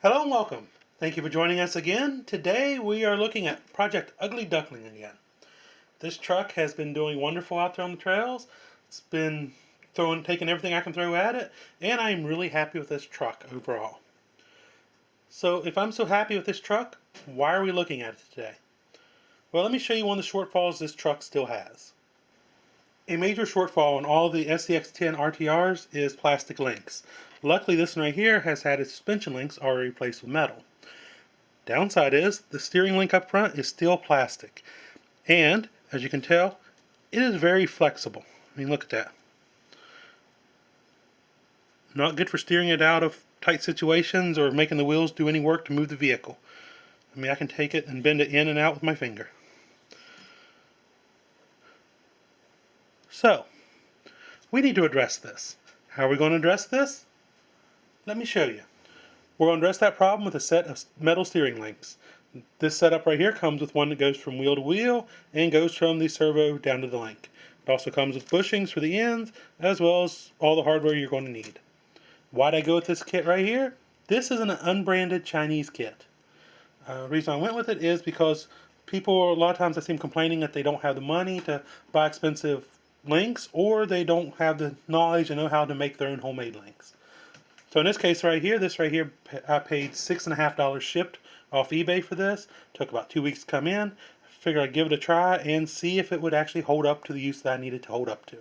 Hello and welcome. Thank you for joining us again. Today we are looking at Project Ugly Duckling again. This truck has been doing wonderful out there on the trails. It's been taking everything I can throw at it, and I'm really happy with this truck overall. So if I'm so happy with this truck, why are we looking at it today? Well, let me show you one of the shortfalls this truck still has. A major shortfall on all of the SCX10 RTRs is plastic links. Luckily, this one right here has had its suspension links already replaced with metal. Downside is the steering link up front is still plastic, and as you can tell, it is very flexible. I mean, look at that. Not good for steering it out of tight situations or making the wheels do any work to move the vehicle. I mean, I can take it and bend it in and out with my finger. So, we need to address this. How are we going to address this? Let me show you. We're going to address that problem with a set of metal steering links. This setup right here comes with one that goes from wheel to wheel and goes from the servo down to the link. It also comes with bushings for the ends, as well as all the hardware you're going to need. Why'd I go with this kit right here? This is an unbranded Chinese kit. The reason I went with it is because people, a lot of times I see them complaining that they don't have the money to buy expensive links, or they don't have the knowledge and know how to make their own homemade links. So in this case right here, I paid $6.50 shipped off eBay for this. Took about 2 weeks to come in. Figured I'd give it a try and see if it would actually hold up to the use that I needed to hold up to.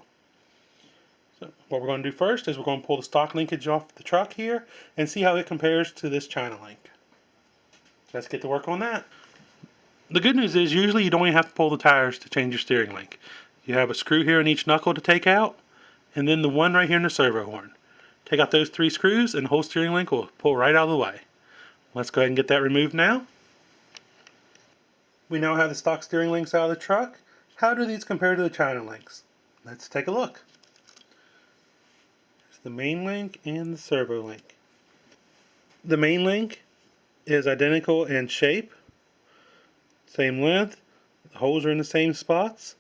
So what we're going to do first is we're going to pull the stock linkage off the truck here and see how it compares to this China link. Let's get to work on that. The good news is usually you don't even have to pull the tires to change your steering link. You have a screw here in each knuckle to take out, and then the one right here in the servo horn. Take out those 3 screws and the whole steering link will pull right out of the way. Let's go ahead and get that removed now. We now have the stock steering links out of the truck. How do these compare to the China links? Let's take a look. There's the main link and the servo link. The main link is identical in shape, same length, the holes are in the same spots,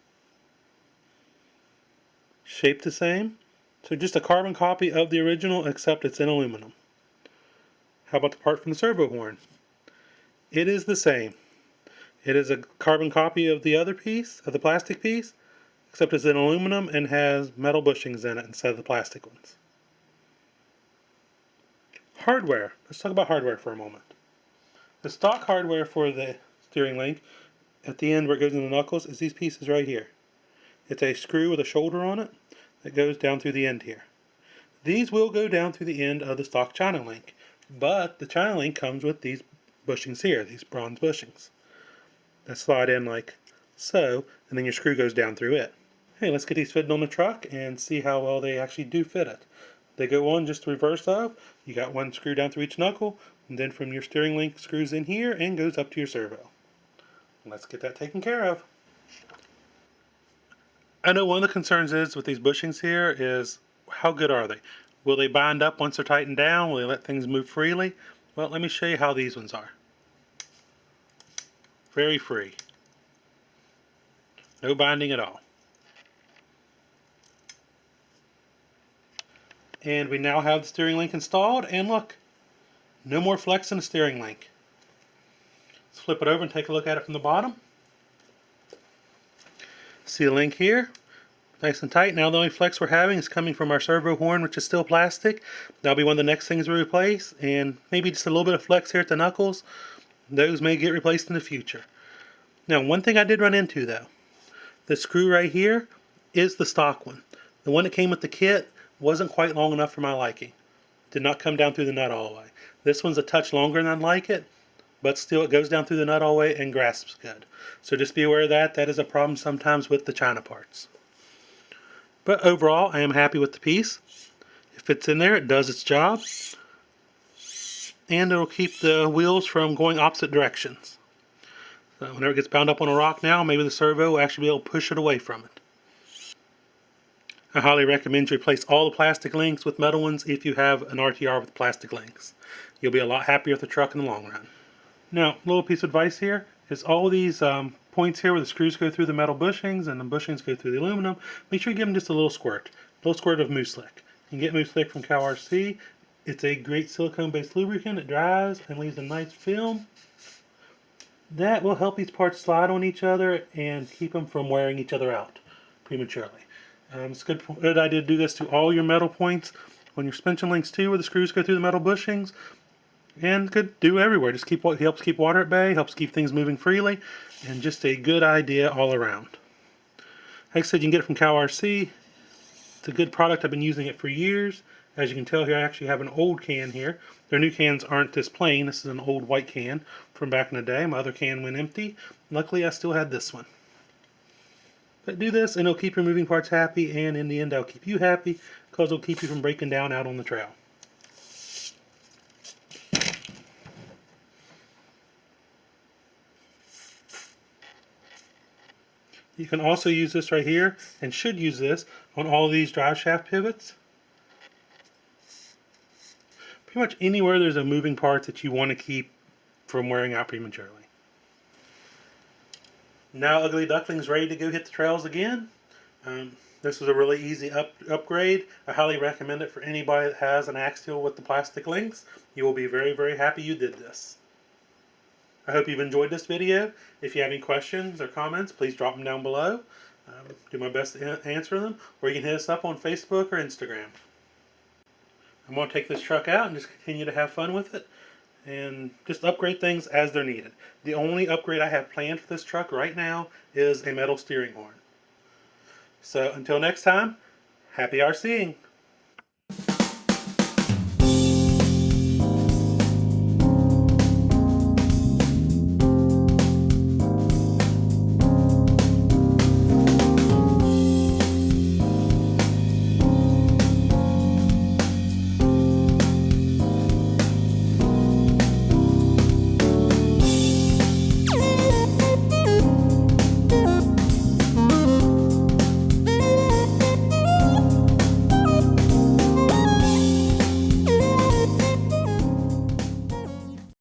shape the same. So just a carbon copy of the original, except it's in aluminum. How about the part from the servo horn? It is the same. It is a carbon copy of the other piece, of the plastic piece, except it's in aluminum and has metal bushings in it instead of the plastic ones. Hardware. Let's talk about hardware for a moment. The stock hardware for the steering link, at the end where it goes in the knuckles, is these pieces right here. It's a screw with a shoulder on it that goes down through the end here. These will go down through the end of the stock China link, but the China link comes with these bushings here, these bronze bushings that slide in like so, and then your screw goes down through it. Hey, let's get these fitted on the truck and see how well they actually do fit it. They go on just the reverse of, you got one screw down through each knuckle, and then from your steering link screws in here and goes up to your servo. Let's get that taken care of. I know one of the concerns is with these bushings here is how good are they? Will they bind up once they're tightened down? Will they let things move freely? Well, let me show you how these ones are. Very free. No binding at all. And we now have the steering link installed, and look, no more flex in the steering link. Let's flip it over and take a look at it from the bottom. See the link here? Nice and tight. Now the only flex we're having is coming from our servo horn, which is still plastic. That'll be one of the next things we replace, and maybe just a little bit of flex here at the knuckles. Those may get replaced in the future. Now, one thing I did run into though, the screw right here is the stock one. The one that came with the kit wasn't quite long enough for my liking. Did not come down through the nut all the way. This one's a touch longer than I'd like it, but still it goes down through the nut all the way and grasps good. So just be aware of that. That is a problem sometimes with the China parts. But overall, I am happy with the piece. It fits in there, it does its job, and it'll keep the wheels from going opposite directions. So whenever it gets bound up on a rock now, maybe the servo will actually be able to push it away from it. I highly recommend you replace all the plastic links with metal ones if you have an RTR with plastic links. You'll be a lot happier with the truck in the long run. Now, a little piece of advice here is all these points here where the screws go through the metal bushings and the bushings go through the aluminum, make sure you give them just a little squirt of Mousse Slick. You can get Mousse Slick from Cal RC. It's a great silicone-based lubricant. It dries and leaves a nice film. That will help these parts slide on each other and keep them from wearing each other out prematurely. It's a good idea to do this to all your metal points on your suspension links too, where the screws go through the metal bushings. And could do everywhere. Just helps keep water at bay, helps keep things moving freely, and just a good idea all around. Like I said, you can get it from CalRC. It's a good product. I've been using it for years. As you can tell here, I actually have an old can here. Their new cans aren't this plain. This is an old white can from back in the day. My other can went empty. Luckily, I still had this one. But do this, and it'll keep your moving parts happy, and in the end, it'll keep you happy because it'll keep you from breaking down out on the trail. You can also use this right here, and should use this on all of these drive shaft pivots. Pretty much anywhere there's a moving part that you want to keep from wearing out prematurely. Now Ugly Duckling's ready to go hit the trails again. This was a really easy upgrade. I highly recommend it for anybody that has an axial with the plastic links. You will be very, very happy you did this. I hope you've enjoyed this video. If you have any questions or comments, please drop them down below. Do my best to answer them, or you can hit us up on Facebook or Instagram. I'm going to take this truck out and just continue to have fun with it and just upgrade things as they're needed. The only upgrade I have planned for this truck right now is a metal steering horn. So until next time, happy RCing!